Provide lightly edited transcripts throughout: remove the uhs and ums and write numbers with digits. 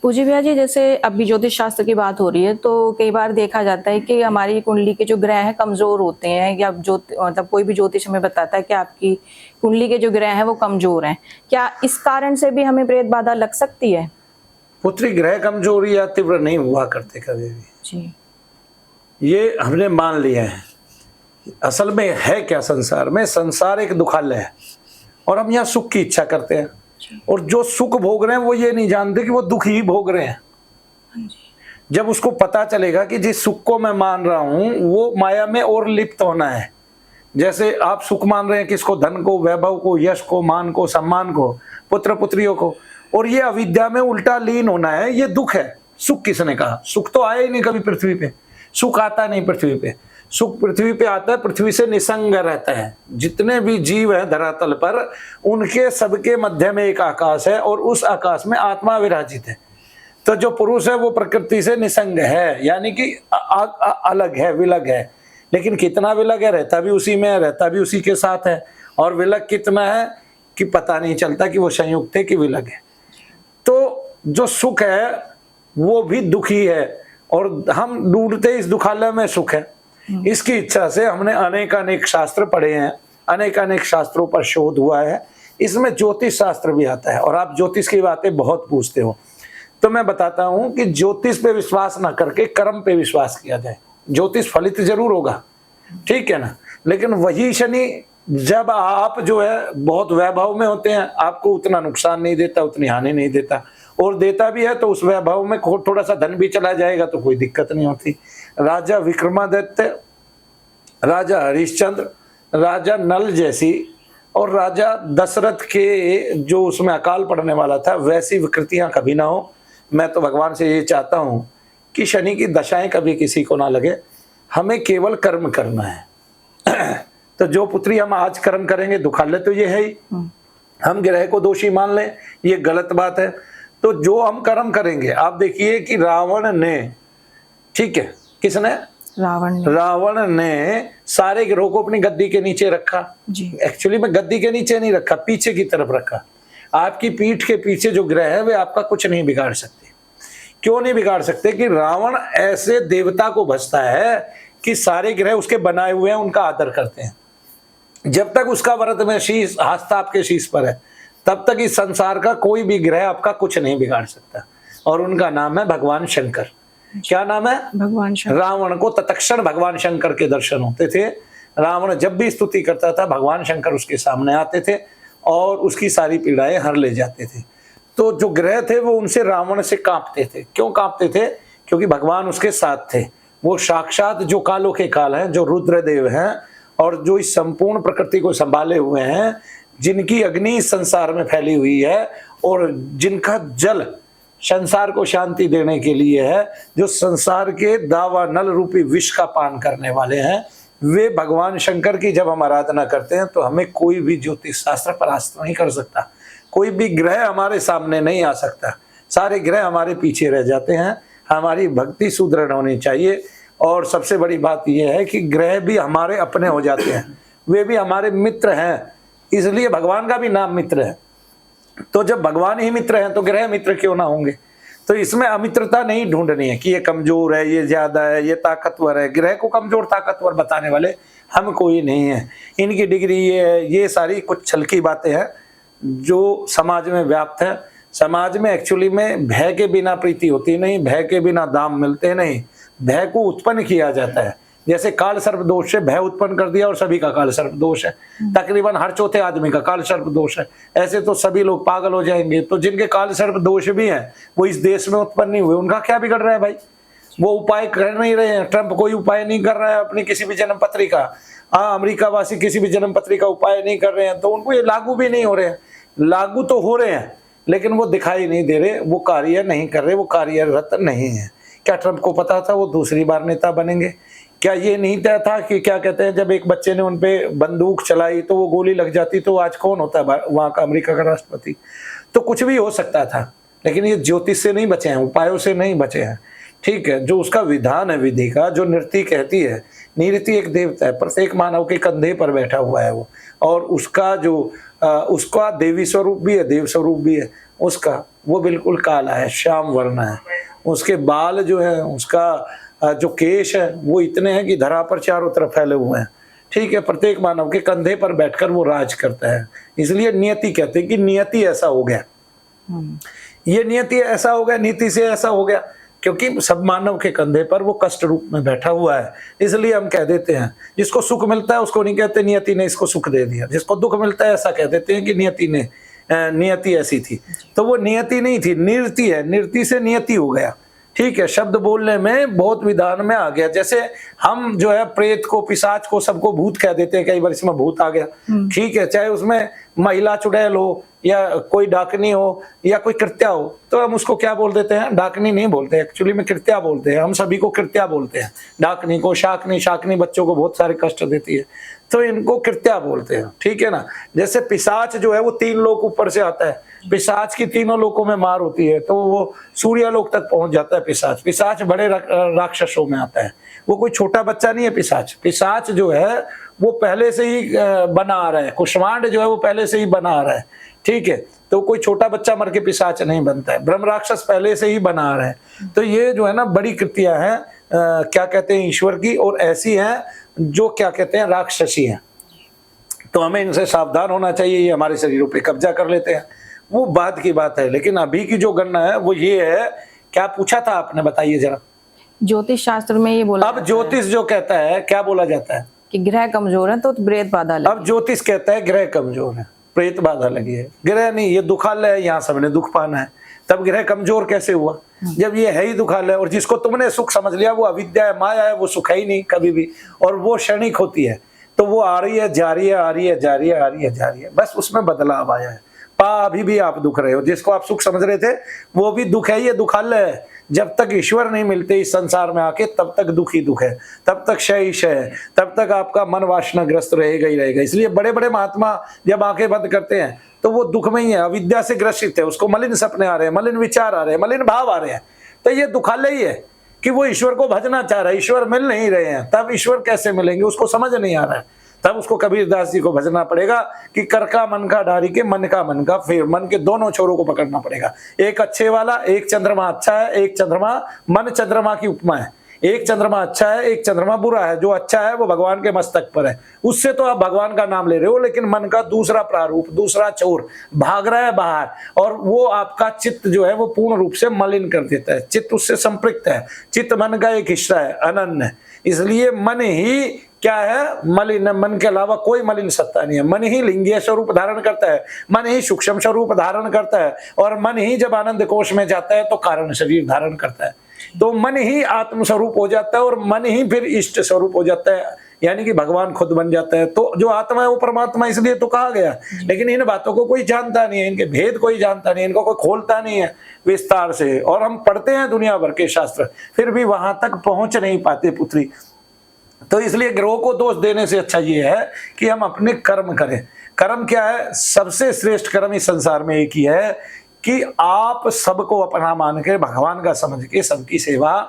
पूज्य भैया जी, जैसे अभी ज्योतिष शास्त्र की बात हो रही है तो कई बार देखा जाता है कि हमारी कुंडली के जो ग्रह हैं कमजोर होते हैं, या मतलब कोई भी ज्योतिष हमें बताता है कि आपकी कुंडली के जो ग्रह हैं वो कमजोर हैं। क्या इस कारण से भी हमें प्रेत बाधा लग सकती है? पुत्री ग्रह कमजोर या तीव्र नहीं हुआ करते कभी भी जी। ये हमने मान लिया है। असल में है क्या, संसार में संसार एक दुखालय है और हम यहाँ सुख की इच्छा करते हैं, और जो सुख भोग रहे हैं वो ये नहीं जानते कि वो दुख ही भोग रहे हैं। जब उसको पता चलेगा कि जिस सुख को मैं मान रहा हूं वो माया में और लिप्त होना है, जैसे आप सुख मान रहे हैं किसको, धन को, वैभव को, यश को, मान को, सम्मान को, पुत्र पुत्रियों को, और ये अविद्या में उल्टा लीन होना है, ये दुख है। सुख किसने कहा? सुख तो आया ही नहीं कभी पृथ्वी पे, सुख आता नहीं पृथ्वी पे। सुख पृथ्वी पे आता है, पृथ्वी से निसंग रहता है। जितने भी जीव हैं धरातल पर, उनके सबके मध्य में एक आकाश है और उस आकाश में आत्मा विराजित है। तो जो पुरुष है वो प्रकृति से निसंग है, यानी कि अलग है, विलग है। लेकिन कितना विलग है? रहता भी उसी में है, रहता भी उसी के साथ है। और विलग कितना है कि पता नहीं चलता कि वो संयुक्त है कि विलग है। तो जो सुख है वो भी दुखी है, और हम ढूंढते इस दुखालय में सुख है। इसकी इच्छा से हमने अनेक शास्त्र पढ़े हैं, अनेक शास्त्रों पर शोध हुआ है। इसमें ज्योतिष शास्त्र भी आता है, और आप ज्योतिष की बातें बहुत पूछते हो, तो मैं बताता हूं कि ज्योतिष पे विश्वास ना करके कर्म पे विश्वास किया जाए। ज्योतिष फलित जरूर होगा, ठीक है ना, लेकिन वही शनि जब आप जो है बहुत वैभव में होते हैं, आपको उतना नुकसान नहीं देता, उतनी हानि नहीं देता, और देता भी है तो उस वैभव में थोड़ा सा धन भी चला जाएगा तो कोई दिक्कत नहीं होती। राजा विक्रमादित्य, राजा हरिश्चंद्र, राजा नल जैसी, और राजा दशरथ के जो उसमें अकाल पड़ने वाला था, वैसी विकृतियां कभी ना हो। मैं तो भगवान से ये चाहता हूं कि शनि की दशाएं कभी किसी को ना लगे, हमें केवल कर्म करना है। तो जो पुत्री हम आज कर्म करेंगे, दुखालय तो ये है ही, हम ग्रह को दोषी मान लें, ये गलत बात है। तो जो हम कर्म करेंगे, आप देखिए कि रावण ने, ठीक है, किसने? रावण ने सारे ग्रहों को अपनी गद्दी के नीचे रखा। एक्चुअली में गद्दी के नीचे नहीं रखा, पीछे की तरफ रखा। आपकी पीठ के पीछे जो ग्रह है वे आपका कुछ नहीं बिगाड़ सकते। क्यों नहीं बिगाड़ सकते? कि रावण ऐसे देवता को भजता है कि सारे ग्रह उसके बनाए हुए हैं, उनका आदर करते हैं। जब तक उसका वरद में शीश, हस्त आपके शीश पर है, तब तक इस संसार का कोई भी ग्रह आपका कुछ नहीं बिगाड़ सकता। और उनका नाम है भगवान शंकर। क्या नाम है? भगवान शंकर। रावण को तत्क्षण भगवान शंकर के दर्शन होते थे। रावण जब भी स्तुति करता था, भगवान शंकर उसके सामने आते थे और उसकी सारी पीड़ाएं हर ले जाते थे। तो जो ग्रह थे वो उनसे, रावण से कांपते थे। क्यों कांपते थे? क्योंकि भगवान उसके साथ थे। वो साक्षात जो कालों के काल हैं, जो रुद्रदेव हैं, और जो इस संपूर्ण प्रकृति को संभाले हुए हैं, जिनकी अग्नि इस संसार में फैली हुई है, और जिनका जल संसार को शांति देने के लिए है, जो संसार के दावा नल रूपी विष का पान करने वाले हैं, वे भगवान शंकर की जब हम आराधना करते हैं तो हमें कोई भी ज्योतिष शास्त्र परास्त नहीं कर सकता। कोई भी ग्रह हमारे सामने नहीं आ सकता। सारे ग्रह हमारे पीछे रह जाते हैं। हमारी भक्ति सुदृढ़ होनी चाहिए। और सबसे बड़ी बात यह है कि ग्रह भी हमारे अपने हो जाते हैं, वे भी हमारे मित्र हैं। इसलिए भगवान का भी नाम मित्र है। तो जब भगवान ही मित्र हैं तो ग्रह मित्र क्यों ना होंगे? तो इसमें अमित्रता नहीं ढूंढनी है कि ये कमजोर है, ये ज्यादा है, ये ताकतवर है। ग्रह को कमजोर ताकतवर बताने वाले हम कोई नहीं है। इनकी डिग्री ये है, ये सारी कुछ छलकी बातें हैं जो समाज में व्याप्त है। समाज में एक्चुअली में भय के बिना प्रीति होती नहीं, भय के बिना दाम मिलते नहीं। भय को उत्पन्न किया जाता है। जैसे काल सर्प दोष से भय उत्पन्न कर दिया और सभी का काल सर्प दोष है। तकरीबन हर चौथे आदमी का काल सर्प दोष है। ऐसे तो सभी लोग पागल हो जाएंगे। तो जिनके काल सर्प दोष भी हैं वो इस देश में उत्पन्न नहीं हुए, उनका क्या बिगड़ रहा है भाई? वो उपाय कर नहीं रहे हैं। ट्रंप कोई उपाय नहीं कर रहा है अपनी किसी भी जन्म पत्री का। अमेरिका वासी किसी भी जन्म पत्री का उपाय नहीं कर रहे हैं, तो उनको ये लागू भी नहीं हो रहे हैं। लागू तो हो रहे हैं लेकिन वो दिखाई नहीं दे रहे, वो कार्य नहीं कर रहे, वो कार्यरत नहीं है। क्या ट्रंप को पता था वो दूसरी बार नेता बनेंगे? क्या ये नहीं तय था कि क्या कहते हैं, जब एक बच्चे ने उनपे बंदूक चलाई तो वो गोली लग जाती तो आज कौन होता है वहां का अमेरिका का राष्ट्रपति? तो कुछ भी हो सकता था, लेकिन ये ज्योतिष से नहीं बचे हैं, उपायों से नहीं बचे हैं। ठीक है, जो उसका विधान है विधि का, जो नृति कहती है, नृति एक देवता है, प्रत्येक मानव के कंधे पर बैठा हुआ है वो, और उसका जो उसका देवी स्वरूप भी है, देव स्वरूप भी है, उसका वो बिल्कुल काला है, श्याम वर्ण है। उसके बाल जो है, उसका जो केश है वो इतने हैं कि धरा पर चारों तरफ फैले हुए हैं। ठीक है, प्रत्येक मानव के कंधे पर बैठकर वो राज करता है। इसलिए नियति कहते हैं कि नियति ऐसा हो गया, ये नियति ऐसा हो गया, नीति से ऐसा हो गया, क्योंकि सब मानव के कंधे पर वो कष्ट रूप में बैठा हुआ है। इसलिए हम कह देते हैं जिसको सुख मिलता है उसको नहीं कहते नियति ने इसको सुख दे दिया, जिसको दुख मिलता है ऐसा कह देते हैं कि नियति ऐसी थी। तो वो नियति नहीं थी, निरति है, निरति से नियति हो गया। ठीक है, शब्द बोलने में बहुत विधान में आ गया। जैसे हम जो है प्रेत को, पिशाच को, सबको भूत कह देते हैं, कई बार इसमें भूत आ गया। ठीक है, चाहे उसमें महिला चुड़ैल हो या कोई डाकनी हो या कोई कृत्या हो, तो हम उसको क्या बोल देते हैं? डाकनी नहीं बोलते, एक्चुअली में कृत्या बोलते हैं। हम सभी को कृत्या बोलते हैं, डाकनी को शाकनी। शाकनी बच्चों को बहुत सारे कष्ट देती है, तो इनको कृत्या बोलते हैं। ठीक है ना। जैसे पिशाच जो है वो 3 लोक ऊपर से आता है, पिशाच की तीनों लोकों में मार होती है, तो वो सूर्यलोक तक पहुंच जाता है पिशाच। पिशाच बड़े राक्षसों में आता है, वो कोई छोटा बच्चा नहीं है। पिशाच जो है वो पहले से ही बना आ रहा है, कुष्मांड जो है वो पहले से ही बना आ रहा है। ठीक है, तो कोई छोटा बच्चा मर के पिशाच नहीं बनता है, ब्रह्म राक्षस पहले से ही बना आ रहा है। तो ये जो है ना बड़ी कृतियां हैं, क्या कहते हैं, ईश्वर की, और ऐसी हैं जो क्या कहते हैं, राक्षसी हैं। तो हमें इनसे सावधान होना चाहिए, ये हमारे शरीरों पे कब्जा कर लेते हैं, वो बाद की बात है। लेकिन अभी की जो गणना है वो ये है, क्या पूछा था आपने, बताइए जरा। ज्योतिष शास्त्र में ये बोला, अब ज्योतिष जो कहता है, क्या बोला जाता है कि ग्रह कमजोर है तो प्रेत बाधा लगी। अब ज्योतिष कहता है ग्रह कमजोर है, प्रेत बाधा लगी है। ग्रह नहीं, ये दुखालय है, यहाँ सबने दुख पाना है। तब ग्रह कमजोर कैसे हुआ, जब ये है ही दुखालय, और जिसको तुमने सुख समझ लिया वो अविद्या है, माया है, वो सुख है ही नहीं कभी भी, और वो क्षणिक होती है। तो वो आ रही है, जा रही है, आ रही है, जा रही है, आ रही है, जा रही है, बस उसमें बदलाव आया है। अभी भी आप दुख रहे हो, जिसको आप सुख समझ रहे थे वो भी दुख है, ये दुखालय है। जब तक ईश्वर नहीं मिलते इस संसार में आके, तब तक दुख ही दुख है, तब तक क्षय ही क्षय है, तब तक आपका मन वासनाग्रस्त रहेगा ही रहेगा। इसलिए बड़े बड़े महात्मा जब आंखें बंद करते हैं तो वो दुख में ही है, अविद्या से ग्रसित है, उसको मलिन सपने आ रहे हैं, मलिन विचार आ रहे हैं, मलिन भाव आ रहे हैं। तो ये दुखालय ही है कि वो ईश्वर को भजना चाह रहा है, ईश्वर मिल नहीं रहे हैं। तब ईश्वर कैसे मिलेंगे उसको समझ नहीं आ रहा है। तब उसको कबीरदास जी को भजना पड़ेगा कि कर का मन का डारी के मन का मन का, फिर मन के दोनों छोरों को पकड़ना पड़ेगा। एक अच्छे वाला, एक चंद्रमा अच्छा है, एक चंद्रमा, मन चंद्रमा की उपमा है। एक चंद्रमा अच्छा है, एक चंद्रमा बुरा है। जो अच्छा है वो भगवान के मस्तक पर है, उससे तो आप भगवान का नाम ले रहे हो, लेकिन मन का दूसरा प्रारूप, दूसरा छोर भाग रहा है बाहर, और वो आपका चित्त जो है वो पूर्ण रूप से मलिन कर देता है। चित्त उससे संपृक्त है, चित्त मन का एक हिस्सा है, अनन्य। इसलिए मन ही क्या है, मलिन। मन के अलावा कोई मलिन सत्ता नहीं है। मन ही लिंगीय स्वरूप धारण करता है, मन ही सूक्ष्म स्वरूप धारण करता है, और मन ही जब आनंद कोश में जाता है तो कारण शरीर धारण करता है। तो मन ही आत्म स्वरूप हो जाता है, और मन ही फिर इष्ट स्वरूप हो जाता है, यानी कि भगवान खुद बन जाता है। तो जो आत्मा है वो परमात्मा इसलिए तो कहा गया। लेकिन इन बातों को कोई जानता नहीं है, इनके भेद कोई जानता नहीं, इनको कोई खोलता नहीं है विस्तार से। और हम पढ़ते हैं दुनिया भर के शास्त्र, फिर भी वहां तक पहुंच नहीं पाते पुत्री। तो इसलिए ग्रहों को दोष देने से अच्छा ये है कि हम अपने कर्म करें। कर्म क्या है? सबसे श्रेष्ठ कर्म इस संसार में एक ही है कि आप सबको अपना मान के, भगवान का समझ के सबकी सेवा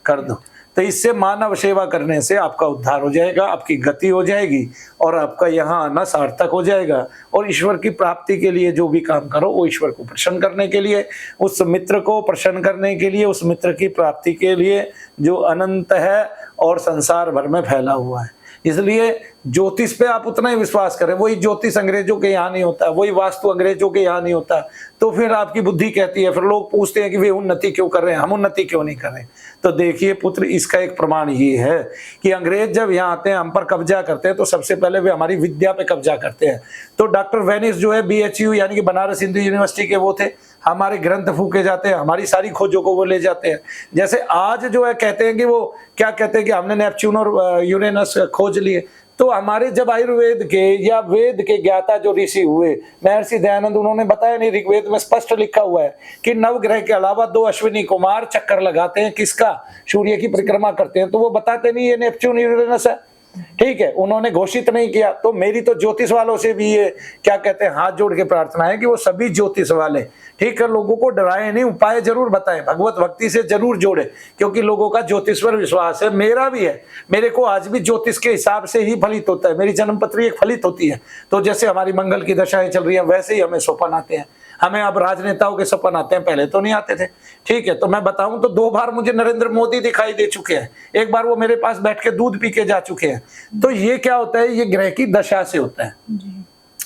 कर दो। तो इससे मानव सेवा करने से आपका उद्धार हो जाएगा, आपकी गति हो जाएगी, और आपका यहाँ आना सार्थक हो जाएगा। और ईश्वर की प्राप्ति के लिए जो भी काम करो वो ईश्वर को प्रसन्न करने के लिए, उस मित्र को प्रसन्न करने के लिए, उस मित्र की प्राप्ति के लिए जो अनंत है और संसार भर में फैला हुआ है। इसलिए ज्योतिष पे आप उतना ही विश्वास करें। वही ज्योतिष अंग्रेजों के यहाँ नहीं होता, वही वास्तु अंग्रेजों के यहाँ नहीं होता। तो फिर आपकी बुद्धि कहती है, फिर लोग पूछते हैं कि वे उन्नति क्यों कर रहे हैं, हम उन्नति क्यों नहीं कर रहे। तो देखिए पुत्र, इसका एक प्रमाण ये है कि अंग्रेज जब यहाँ आते हैं, हम पर कब्जा करते हैं, तो सबसे पहले वे हमारी विद्या पे कब्जा करते हैं। तो डॉक्टर वेनिस जो है BHU यानी कि बनारस हिंदू यूनिवर्सिटी के वो थे, हमारे ग्रंथ फूके जाते हैं, हमारी सारी खोजों को वो ले जाते हैं। जैसे आज जो है कहते हैं कि वो क्या कहते हैं कि हमने नेपच्यून और यूरेनस खोज लिए। तो हमारे जब आयुर्वेद के या वेद के ज्ञाता जो ऋषि हुए, महर्षि दयानंद, उन्होंने बताया नहीं, ऋग्वेद में स्पष्ट लिखा हुआ है कि नवग्रह के अलावा 2 अश्विनी कुमार चक्कर लगाते हैं, किसका? सूर्य की परिक्रमा करते हैं। तो वो बताते नहीं ये नेपच्यून यूरेनस है। ठीक है, उन्होंने घोषित नहीं किया। तो मेरी तो ज्योतिष वालों से भी ये क्या कहते हैं, हाथ जोड़ के प्रार्थना है कि वो सभी ज्योतिष वाले, ठीक है, लोगों को डराए नहीं, उपाय जरूर बताएं, भगवत भक्ति से जरूर जोड़े, क्योंकि लोगों का ज्योतिष पर विश्वास है। मेरा भी है, मेरे को आज भी ज्योतिष के हिसाब से ही फलित होता है। मेरी जन्म पत्री एक फलित होती है। तो जैसे हमारी मंगल की दशाएं चल रही है, वैसे ही हमें सोपन आते हैं। हमें अब राजनेताओं के सपन आते हैं, पहले तो नहीं आते थे। ठीक है, तो मैं बताऊं तो 2 बार मुझे नरेंद्र मोदी दिखाई दे चुके हैं, एक बार वो मेरे पास बैठ के दूध पी के जा चुके हैं। तो ये क्या होता है, ये ग्रह की दशा से होता है।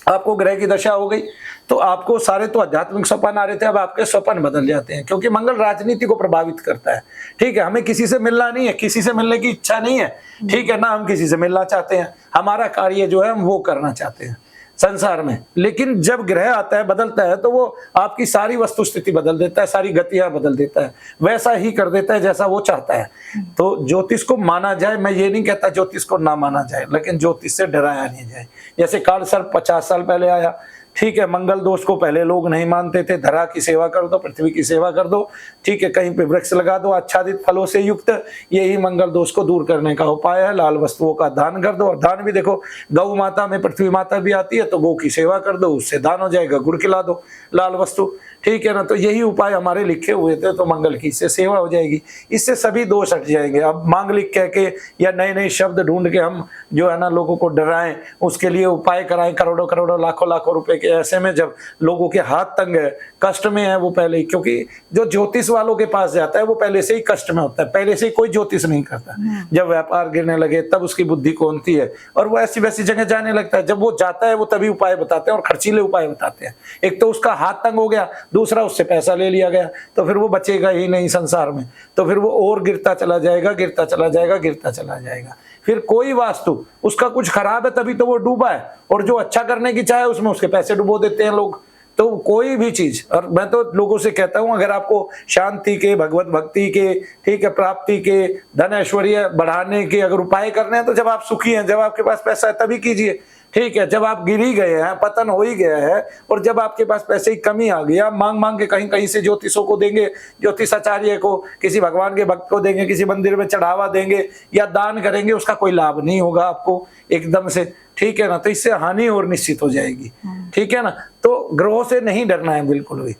आपको ग्रह की दशा हो गई तो आपको सारे तो आध्यात्मिक सपन आ रहे थे, अब आपके सपन बदल जाते हैं, क्योंकि मंगल राजनीति को प्रभावित करता है। ठीक है, हमें किसी से मिलना नहीं है, किसी से मिलने की इच्छा नहीं है। ठीक है ना, हम किसी से मिलना चाहते हैं, हमारा कार्य जो है हम वो करना चाहते हैं संसार में। लेकिन जब ग्रह आता है, बदलता है, तो वो आपकी सारी वस्तु स्थिति बदल देता है, सारी गतियां बदल देता है, वैसा ही कर देता है जैसा वो चाहता है। तो ज्योतिष को माना जाए, मैं ये नहीं कहता ज्योतिष को ना माना जाए, लेकिन ज्योतिष से डराया नहीं जाए। जैसे काल सर्प 50 साल पहले आया, ठीक है, मंगल दोष को पहले लोग नहीं मानते थे, धरा की सेवा कर दो, पृथ्वी की सेवा कर दो, ठीक है, कहीं पे वृक्ष लगा दो आच्छादित फलों से युक्त, यही मंगल दोष को दूर करने का उपाय है। लाल वस्तुओं का दान कर दो, और दान भी देखो, गौ माता में पृथ्वी माता भी आती है, तो गौ की सेवा कर दो, उससे दान हो जाएगा, गुड़ खिला दो, लाल वस्तु, ठीक है ना। तो यही उपाय हमारे लिखे हुए थे, तो मंगल की इससे सेवा हो जाएगी, इससे सभी दोष हट जाएंगे। अब मांगलिक कह के या नए नए शब्द ढूंढ के हम जो है ना लोगों को डराएं, उसके लिए उपाय कराएं, करोड़ों करोड़ों लाखों लाखों रुपए के, ऐसे में जब लोगों के हाथ तंग है, कष्ट में है वो पहले ही, क्योंकि जो ज्योतिष वालों के पास जाता है वो पहले से ही कष्ट में होता है, पहले से ही कोई ज्योतिष नहीं करता। जब व्यापार गिरने लगे तब उसकी बुद्धि कौनती है, और वो ऐसी वैसी जगह जाने लगता है। जब वो जाता है वो तभी उपाय बताते हैं, और खर्चीले उपाय बताते हैं। एक तो उसका हाथ तंग हो गया, दूसरा उससे पैसा ले लिया गया, तो फिर वो बचेगा ही नहीं संसार में, तो फिर वो और गिरता चला जाएगा, गिरता चला जाएगा, गिरता चला जाएगा। फिर कोई वास्तु उसका कुछ खराब है तभी तो वो डूबा है, और जो अच्छा करने की चाहे उसमें उसके पैसे डुबो देते हैं लोग। तो कोई भी चीज, और मैं तो लोगों से कहता हूं, अगर आपको शांति के, भगवत भक्ति के, ठीक है, प्राप्ति के, धन ऐश्वर्य बढ़ाने के अगर उपाय करने हैं, तो जब आप सुखी हैं, जब आपके पास पैसा है तभी कीजिए। ठीक है, जब आप गिर ही गए हैं, पतन हो ही गया है, और जब आपके पास पैसे की कमी आ गई, आप मांग मांग के कहीं कहीं से ज्योतिषों को देंगे, ज्योतिषाचार्य को, किसी भगवान के भक्त को देंगे, किसी मंदिर में चढ़ावा देंगे या दान करेंगे, उसका कोई लाभ नहीं होगा आपको एकदम से। ठीक है ना, तो इससे हानि और निश्चित हो जाएगी। ठीक है ना, तो ग्रहों से नहीं डरना है बिल्कुल भी।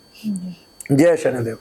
जय शनिदेव।